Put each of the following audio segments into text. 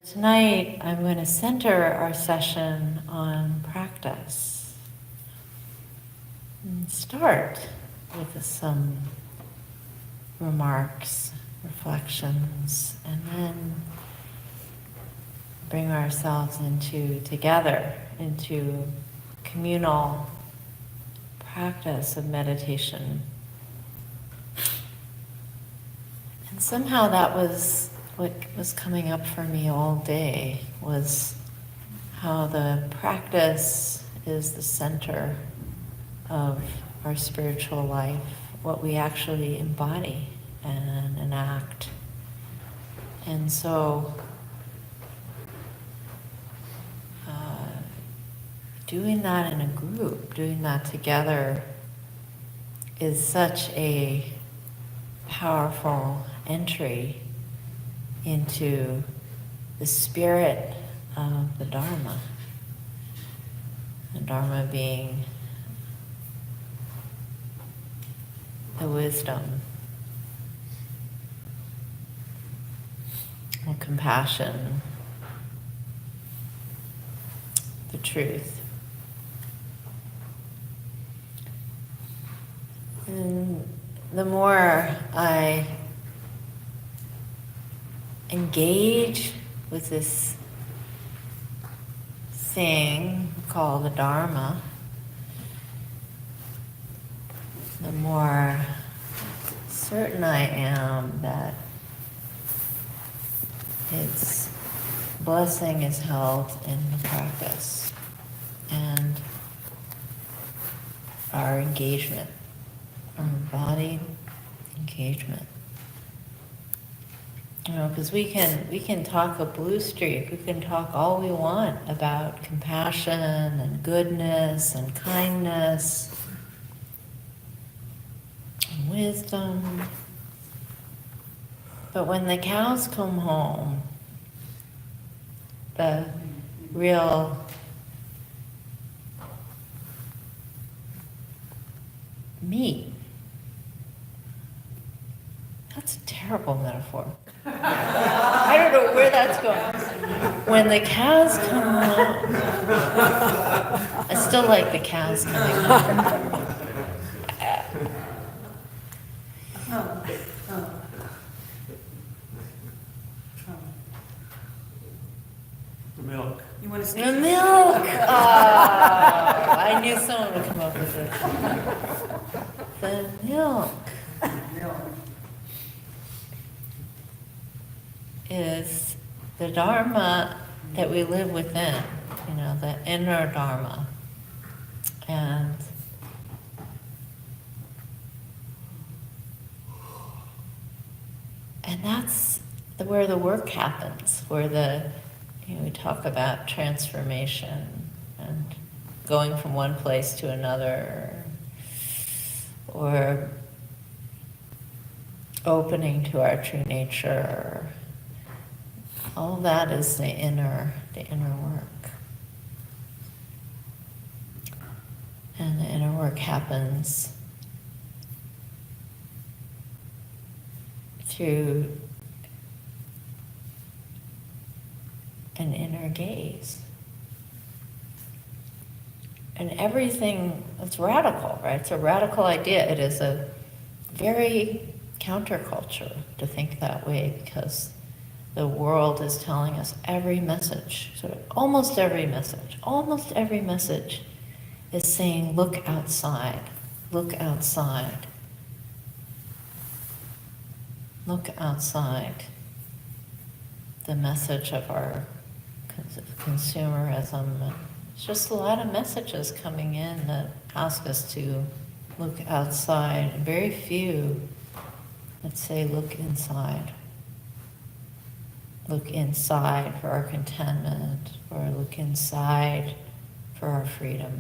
Tonight, I'm going to center our session on practice. And start with some remarks, reflections, and then bring ourselves together into communal practice of meditation. And somehow that was what was coming up for me all day, was how the practice is the center of our spiritual life, what we actually embody and enact. And so doing that in a group, doing that together, is such a powerful entry into the spirit of the Dharma. The Dharma being the wisdom, the compassion, the truth. And the more I engage with this thing called the Dharma, the more certain I am that its blessing is held in the practice and our engagement, our embodied engagement. You know, because we can talk a blue streak, we can talk all we want about compassion and goodness and kindness and wisdom. But when the cows come home, the real meat, that's a terrible metaphor. I don't know where that's going. When the cows come home, I still like the cows coming home. The milk. You want to The milk! Oh, I knew someone would come up with it. The milk is the Dharma that we live within, you know, the inner Dharma. And that's where the work happens, where we talk about transformation and going from one place to another, or opening to our true nature. All that is the inner work. And the inner work happens through an inner gaze. And everything, it's radical, right? It's a radical idea. It is a very counterculture to think that way, because the world is telling us every message, sort of almost every message is saying, look outside, look outside, look outside. The message of our consumerism. It's just a lot of messages coming in that ask us to look outside, and very few that say look inside. Look inside for our contentment, or look inside for our freedom.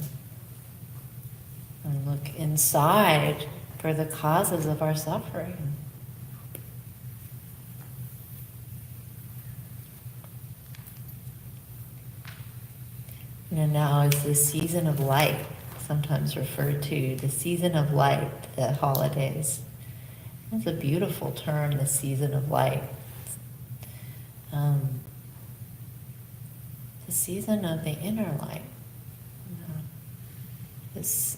And look inside for the causes of our suffering. And now is the season of light, sometimes referred to, the season of light at holidays. It's a beautiful term, the season of light. the season of the inner light. There's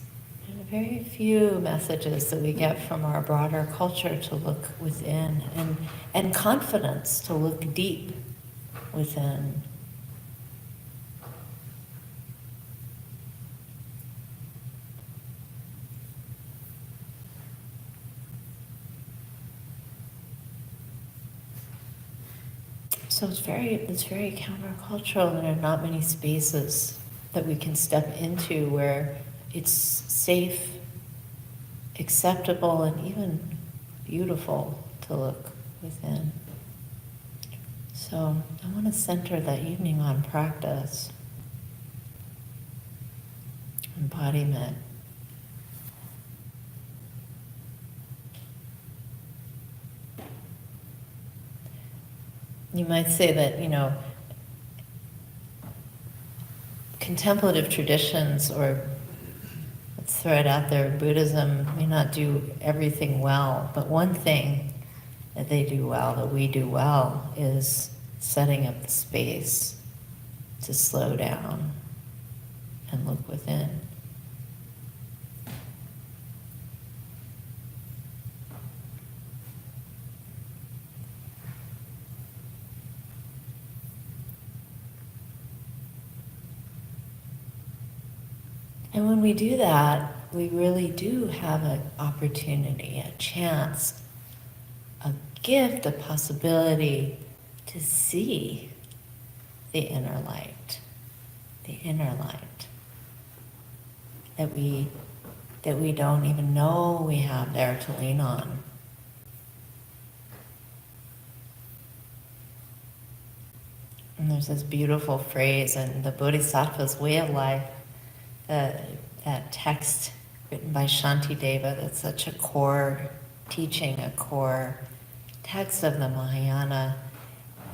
very few messages that we get from our broader culture to look within, and confidence to look deep within. So it's very countercultural, and there are not many spaces that we can step into where it's safe, acceptable, and even beautiful to look within. So I want to center that evening on practice, embodiment. You might say that, contemplative traditions, or let's throw it out there, Buddhism may not do everything well, but one thing that they do well, that we do well, is setting up the space to slow down and look within. And when we do that, we really do have an opportunity, a chance, a gift, a possibility to see the inner light that we don't even know we have there to lean on. And there's this beautiful phrase in the Bodhisattva's Way of Life, that text written by Shantideva, that's such a core teaching, a core text of the Mahayana.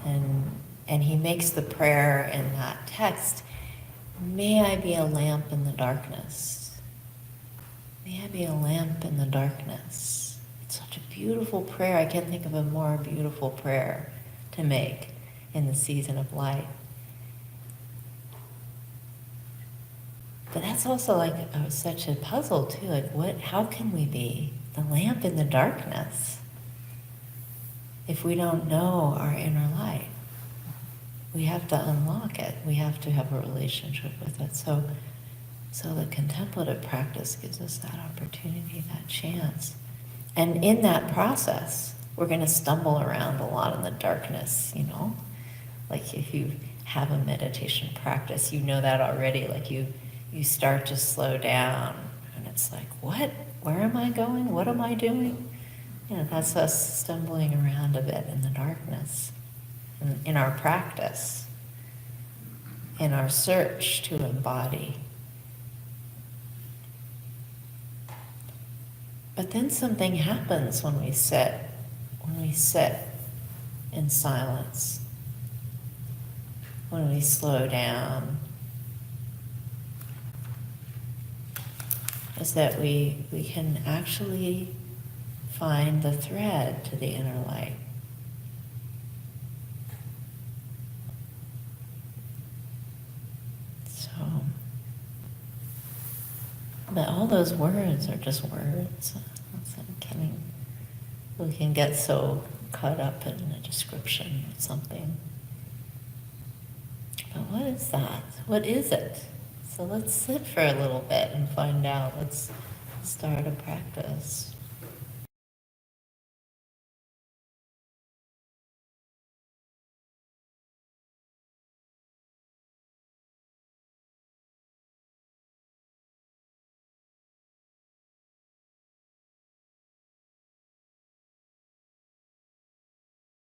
And he makes the prayer in that text, may I be a lamp in the darkness. May I be a lamp in the darkness. It's such a beautiful prayer. I can't think of a more beautiful prayer to make in the season of light. But that's also such a puzzle too. How can we be the lamp in the darkness if we don't know our inner light? We have to unlock it. We have to have a relationship with it. So the contemplative practice gives us that opportunity, that chance. And in that process, we're going to stumble around a lot in the darkness, Like if you have a meditation practice, you know that already. Like you start to slow down, and it's like, what? Where am I going? What am I doing? That's us stumbling around a bit in the darkness, in our practice, in our search to embody. But then something happens when we sit in silence, when we slow down, is that we can actually find the thread to the inner light. So, but all those words are just words. We can get so caught up in a description of something. But what is that? What is it? So let's sit for a little bit and find out. Let's start a practice.